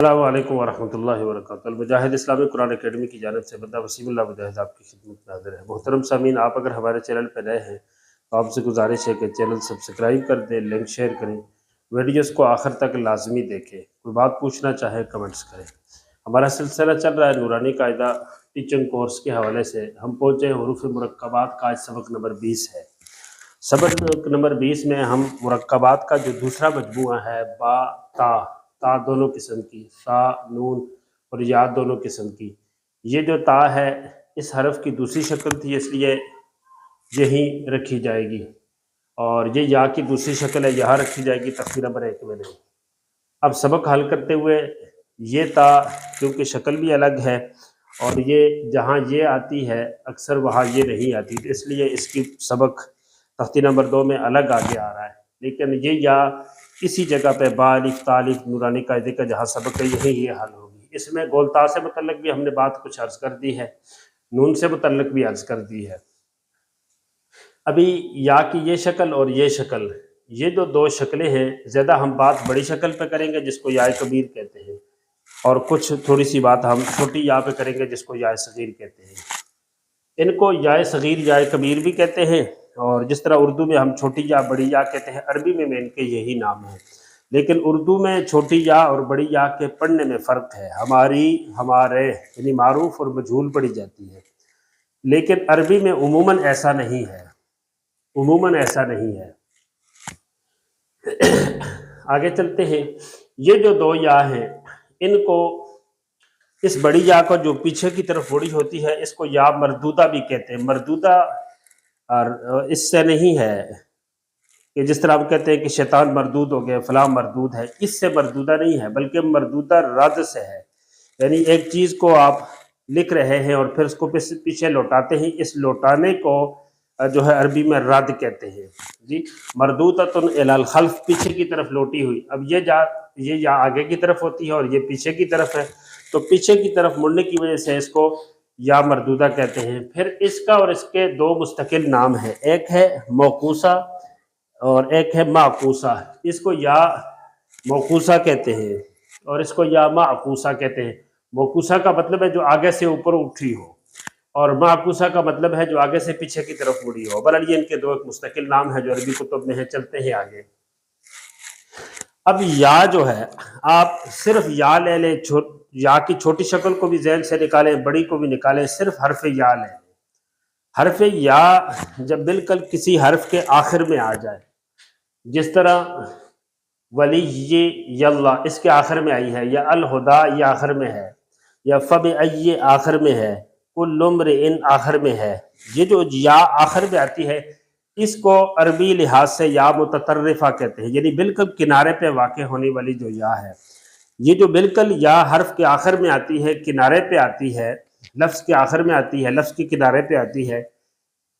السلام علیکم ورحمۃ اللہ وبرکاتہ۔ المجاہد اسلامی قرآن اکیڈمی کی جانب سے بندہ وسیم اللہ مجاہد آپ کی خدمت میں حاضر ہے۔ محترم سامعین، آپ اگر ہمارے چینل پہ نئے ہیں تو آپ سے گزارش ہے کہ چینل سبسکرائب کر دیں، لنک شیئر کریں، ویڈیوز کو آخر تک لازمی دیکھیں، کوئی بات پوچھنا چاہے کمنٹس کریں۔ ہمارا سلسلہ چل رہا ہے نورانی قاعدہ ٹیچنگ کورس کے حوالے سے۔ ہم پہنچے ہیں حروف مرکبات کا، آج سبق نمبر 20 ہے۔ سبق نمبر 20 میں ہم مرکبات کا جو دوسرا مجموعہ ہے، با، تا دونوں قسم کی، سا، نون اور یا دونوں قسم کی، یہ جو تا ہے اس حرف کی دوسری شکل تھی، اس لیے یہیں رکھی جائے گی، اور یہ یا کی دوسری شکل ہے، یہاں رکھی جائے گی تختی نمبر 1 میں نہیں۔ اب سبق حل کرتے ہوئے یہ تا کیونکہ شکل بھی الگ ہے، اور یہ جہاں یہ آتی ہے اکثر وہاں یہ نہیں آتی، تو اس لیے اس کی سبق تختی نمبر 2 میں الگ آگے آ رہا ہے۔ لیکن یہ یا اسی جگہ پہ با الف تا الف نورانی قاعدے کا جہاں سبق ہے یہی یہ حل ہوگی۔ اس میں گول تا سے متعلق بھی ہم نے بات کچھ عرض کر دی ہے، نون سے متعلق بھی عرض کر دی ہے۔ ابھی یا کی یہ شکل اور یہ شکل، یہ جو دو شکلیں ہیں، زیادہ ہم بات بڑی شکل پہ کریں گے جس کو یا کبیر کہتے ہیں، اور کچھ تھوڑی سی بات ہم چھوٹی یا پہ کریں گے جس کو یا صغیر کہتے ہیں۔ ان کو یا صغیر یا کبیر بھی کہتے ہیں، اور جس طرح اردو میں ہم چھوٹی یا بڑی یا کہتے ہیں، عربی میں ان کے یہی نام ہیں۔ لیکن اردو میں چھوٹی یا اور بڑی یا کے پڑھنے میں فرق ہے، ہمارے یعنی معروف اور مجہول پڑھی جاتی ہے، لیکن عربی میں عموماً ایسا نہیں ہے، عموماً ایسا نہیں ہے۔ آگے چلتے ہیں۔ یہ جو دو یا ہیں، ان کو، اس بڑی یا کو جو پیچھے کی طرف بڑی ہوتی ہے اس کو یا مردودہ بھی کہتے ہیں۔ مردودہ اس سے نہیں ہے کہ جس طرح ہم کہتے ہیں کہ شیطان مردود ہو گیا، فلاں مردود ہے، اس سے مردودہ نہیں ہے، بلکہ مردودہ رد سے ہے۔ یعنی ایک چیز کو آپ لکھ رہے ہیں اور پھر اس کو پیچھے لوٹاتے ہیں، اس لوٹانے کو جو ہے عربی میں رد کہتے ہیں جی۔ مردودۃ الی الخلف، پیچھے کی طرف لوٹی ہوئی۔ اب یہ یا آگے کی طرف ہوتی ہے اور یہ پیچھے کی طرف ہے، تو پیچھے کی طرف مڑنے کی وجہ سے اس کو یا مردودہ کہتے ہیں۔ پھر اس کا اور اس کے دو مستقل نام ہیں، ایک ہے موقوسہ اور ایک ہے معکوسہ۔ اس کو یا موقوسہ کہتے ہیں اور اس کو یا معکوسہ کہتے ہیں۔ موقوسہ کا مطلب ہے جو آگے سے اوپر اٹھی ہو، اور معکوسہ کا مطلب ہے جو آگے سے پیچھے کی طرف مڑی ہو۔ بہرحال یہ ان کے دو ایک مستقل نام ہیں جو عربی کتب میں ہیں۔ چلتے ہیں آگے۔ اب یا جو ہے، آپ صرف یا لے لیں، یا کی چھوٹی شکل کو بھی ذہن سے نکالیں، بڑی کو بھی نکالیں، صرف حرف یا لے لیں۔ حرف یا جب بالکل کسی حرف کے آخر میں آ جائے، جس طرح ولی یاللہ اس کے آخر میں آئی ہے، یا الہدا یہ آخر میں ہے، یا فبأی آخر میں ہے، کل امرئ آخر میں ہے، یہ جو یا آخر میں آتی ہے اس کو عربی لحاظ سے یا متطرفہ کہتے ہیں، یعنی بالکل کنارے پہ واقع ہونے والی جو یا ہے۔ یہ جو بالکل یا حرف کے آخر میں آتی ہے، کنارے پہ آتی ہے، لفظ کے آخر میں آتی ہے، لفظ کے کنارے پہ آتی ہے،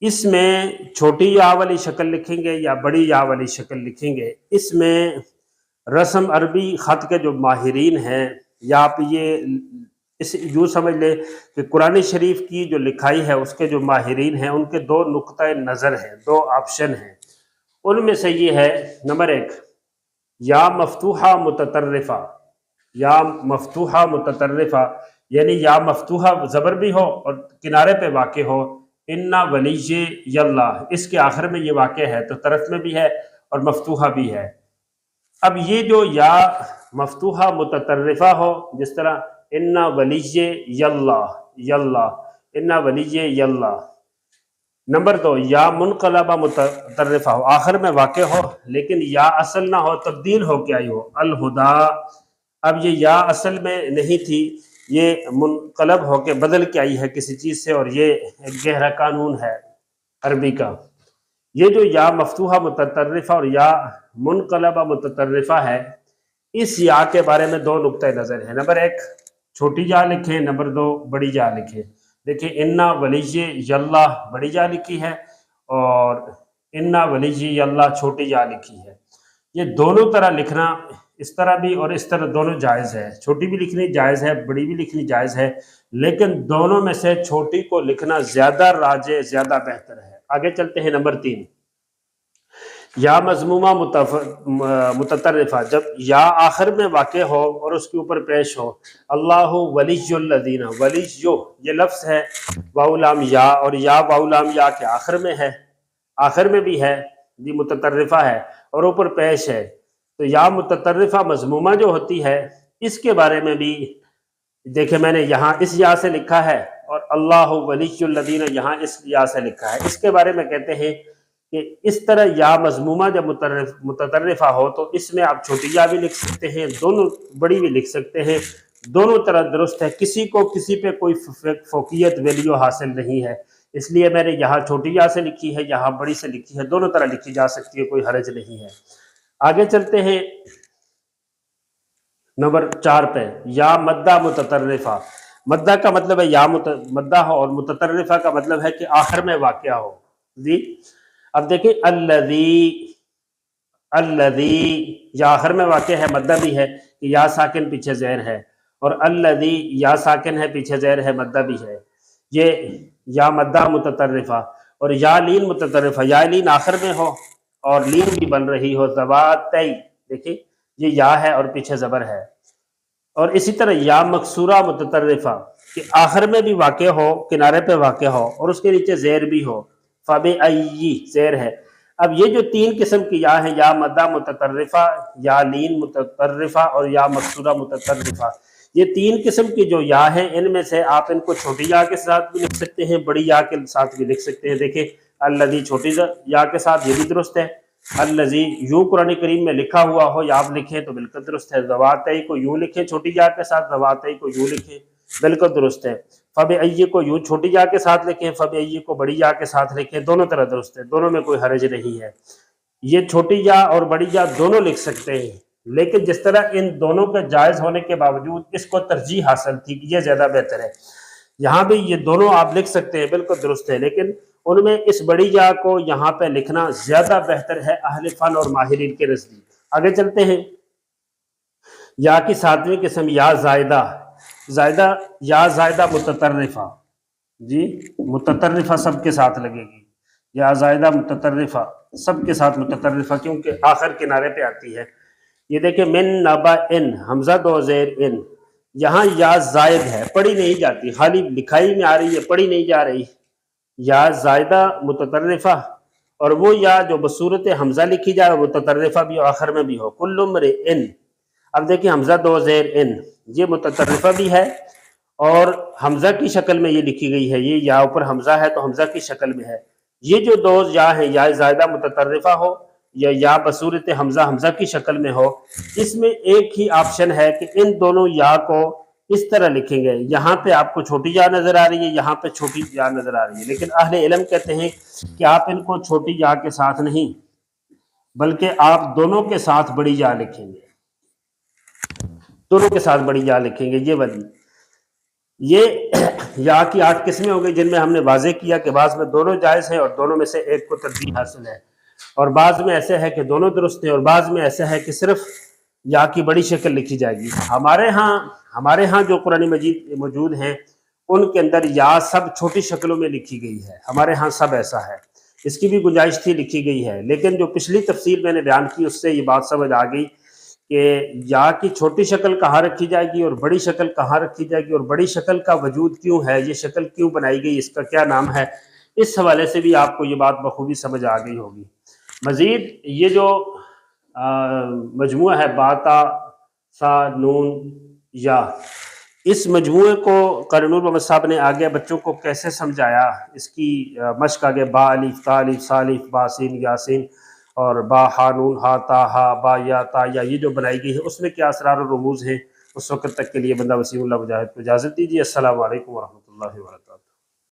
اس میں چھوٹی یا والی شکل لکھیں گے یا بڑی یا والی شکل لکھیں گے۔ اس میں رسم عربی خط کے جو ماہرین ہیں، یا آپ یہ یوں سمجھ لیں کہ قرآن شریف کی جو لکھائی ہے اس کے جو ماہرین ہیں ان کے دو نقطۂ نظر ہیں، دو آپشن ہیں۔ ان میں سے یہ ہے نمبر 1، یا مفتوحہ متطرفہ، یا مفتوحہ متطرفہ، یعنی یا مفتوحہ زبر بھی ہو اور کنارے پہ واقع ہو، انا ولی یاللہ اس کے آخر میں یہ واقع ہے تو طرف میں بھی ہے اور مفتوحہ بھی ہے۔ اب یہ جو یا مفتوحہ متطرفہ ہو، جس طرح انا ولی یاللہ، انا ولی یاللہ۔ نمبر 2، یا منقلبہ متطرفہ ہو، آخر میں واقع ہو لیکن یا اصل نہ ہو، تبدیل ہو کے آئی ہو، الہدا۔ اب یہ یا اصل میں نہیں تھی، یہ منقلب ہو کے بدل کے آئی ہے کسی چیز سے، اور یہ ایک گہرا قانون ہے عربی کا۔ یہ جو یا مفتوحہ متطرفہ اور یا منقلبہ متطرفہ ہے، اس یا کے بارے میں دو نقطۂ نظر ہیں۔ نمبر 1 چھوٹی یا لکھیں، نمبر 2 بڑی یا لکھیں۔ دیکھیں انا ولی یاللہ بڑی یا لکھی ہے اور انا ولی یاللہ چھوٹی یا لکھی ہے۔ یہ دونوں طرح لکھنا، اس طرح بھی اور اس طرح دونوں جائز ہے، چھوٹی بھی لکھنی جائز ہے، بڑی بھی لکھنی جائز ہے، لیکن دونوں میں سے چھوٹی کو لکھنا زیادہ راجح، زیادہ بہتر ہے۔ آگے چلتے ہیں نمبر 3۔ یا مضمومہ متطرفہ، جب یا آخر میں واقع ہو اور اس کے اوپر پیش ہو، اللہ ولی الذین، ولی جو یہ لفظ ہے واو لام یا، اور یا واو لام یا کے آخر میں ہے، آخر میں بھی ہے جی، متطرفہ ہے اور اوپر پیش ہے، تو یا متطرفہ مضمومہ جو ہوتی ہے اس کے بارے میں بھی دیکھیں میں نے یہاں اس یا سے لکھا ہے، اور اللہ ولی الذین یہاں اس یا سے لکھا ہے۔ اس کے بارے میں کہتے ہیں کہ اس طرح یا مضمومہ جب متطرفہ ہو تو اس میں آپ چھوٹی یا بھی لکھ سکتے ہیں، دونوں بڑی بھی لکھ سکتے ہیں، دونوں طرح درست ہے، کسی کو کسی پہ کوئی فوقیت ویلیو حاصل نہیں ہے، اس لیے میں نے یہاں چھوٹی یا سے لکھی ہے، یہاں بڑی سے لکھی ہے، دونوں طرح لکھی جا سکتی ہے، کوئی حرج نہیں ہے۔ آگے چلتے ہیں نمبر 4 پہ، یا مدہ متطرفہ۔ مدہ کا مطلب ہے یا مدہ ہو، اور متطرفہ کا مطلب ہے کہ آخر میں واقع ہو جی۔ اب دیکھیں الذی یا آخر میں واقع ہے، مدہ بھی ہے کہ یا ساکن پیچھے زیر ہے، اور الذی یا ساکن ہے پیچھے زیر ہے، مدہ بھی ہے، یہ یا مدہ متطرفہ۔ اور یا لین متطرفہ، یا لین آخر میں ہو اور لین بھی بن رہی ہو، ذواتی، دیکھیں یہ یا ہے اور پیچھے زبر ہے۔ اور اسی طرح یا مکسورہ متطرفہ کہ آخر میں بھی واقع ہو، کنارے پہ واقع ہو اور اس کے نیچے زیر بھی ہو، فبأی زیر ہے۔ اب یہ جو 3 قسم کی یا ہیں، یا مدہ متطرفہ، یا لین متطرفہ اور یا مکسورہ متطرفہ، یہ 3 قسم کی جو یا ہیں ان میں سے آپ ان کو چھوٹی یا کے ساتھ بھی لکھ سکتے ہیں، بڑی یا کے ساتھ بھی لکھ سکتے ہیں۔ دیکھیں الذی چھوٹی یا کے ساتھ یہ بھی درست ہے، الذی یوں قرآن کریم میں لکھا ہوا ہو یا آپ لکھیں تو بالکل درست ہے، ذواتی کو یوں لکھیں چھوٹی یا کے ساتھ، ذواتی کو یوں لکھیں بالکل درست ہے، فبأی کو یوں چھوٹی یا کے ساتھ لکھیں، فبأی کو بڑی یا کے ساتھ لکھیں، دونوں طرح درست ہے، دونوں میں کوئی حرج نہیں ہے۔ یہ چھوٹی یا اور بڑی یا دونوں لکھ سکتے ہیں، لیکن جس طرح ان دونوں کے جائز ہونے کے باوجود اس کو ترجیح حاصل تھی کہ یہ زیادہ بہتر ہے، یہاں بھی یہ دونوں آپ لکھ سکتے ہیں، بالکل درست ہے، لیکن ان میں اس بڑی یا کو یہاں پہ لکھنا زیادہ بہتر ہے اہل فن اور ماہرین کے نزدیک۔ آگے چلتے ہیں، یا کی 7ویں قسم یا زائدہ، یا زائدہ متطرفہ جی، متطرفہ سب کے ساتھ لگے گی، یا زائدہ متطرفہ سب کے ساتھ متطرفہ، کیونکہ آخر کنارے پہ آتی ہے۔ یہ دیکھیں من نبا ان، حمزہ 2 زیر ان، یہاں یا زائد ہے، پڑھی نہیں جاتی، خالی لکھائی میں آ رہی ہے، پڑھی نہیں جا رہی، یا زائدہ متطرفہ، اور وہ یا جو بصورت حمزہ لکھی جائے وہ متطرفہ بھی آخر میں بھی ہو، کل امرئن۔ اب دیکھیں حمزہ 2 زیر ان، یہ متطرفہ بھی ہے اور حمزہ کی شکل میں یہ لکھی گئی ہے، یہ یا اوپر حمزہ ہے تو حمزہ کی شکل میں ہے۔ یہ جو 2 یا ہیں، یا زائدہ متطرفہ ہو یا بصورت حمزہ حمزہ کی شکل میں ہو، اس میں ایک ہی آپشن ہے کہ ان دونوں یا کو اس طرح لکھیں گے، یہاں پہ آپ کو چھوٹی یا نظر آ رہی ہے، یہاں پہ چھوٹی یا نظر آ رہی ہے، لیکن اہل علم کہتے ہیں کہ آپ ان کو چھوٹی یا کے ساتھ نہیں بلکہ آپ دونوں کے ساتھ بڑی یا لکھیں گے، دونوں کے ساتھ بڑی یا لکھیں گے۔ یہ والی یہ یا کی 8 قسمیں ہو گئی، جن میں ہم نے واضح کیا کہ بعض میں دونوں جائز ہیں اور دونوں میں سے ایک کو ترجیح حاصل ہے، اور بعض میں ایسے ہے کہ دونوں درست ہیں، اور بعض میں ایسا ہے کہ صرف یا کی بڑی شکل لکھی جائے گی۔ ہمارے ہاں جو قرآن مجید موجود ہیں ان کے اندر یا سب چھوٹی شکلوں میں لکھی گئی ہے، ہمارے ہاں سب ایسا ہے، اس کی بھی گنجائش تھی لکھی گئی ہے، لیکن جو پچھلی تفصیل میں نے بیان کی اس سے یہ بات سمجھ آ گئی کہ یا کی چھوٹی شکل کہاں رکھی جائے گی اور بڑی شکل کہاں رکھی جائے گی، اور بڑی شکل کا وجود کیوں ہے، یہ شکل کیوں بنائی گئی، اس کا کیا نام ہے، اس حوالے سے بھی آپ کو یہ بات بخوبی سمجھ آ گئی ہوگی۔ مزید یہ جو مجموعہ ہے با تا سا نون یا، اس مجموعے کو قاری نور محمد صاحب نے آگے بچوں کو کیسے سمجھایا، اس کی مشق آگے با الف تا الف سا الف با سین یا سین اور با ہا نون ہا تا ہا با یا تا یا، یہ جو بنائی گئی ہے اس میں کیا اسرار و رموز ہیں، اس وقت تک کے لیے بندہ وسیم اللہ مجاہد کو اجازت دیجیے۔ السلام علیکم ورحمۃ اللہ وبرکاتہ۔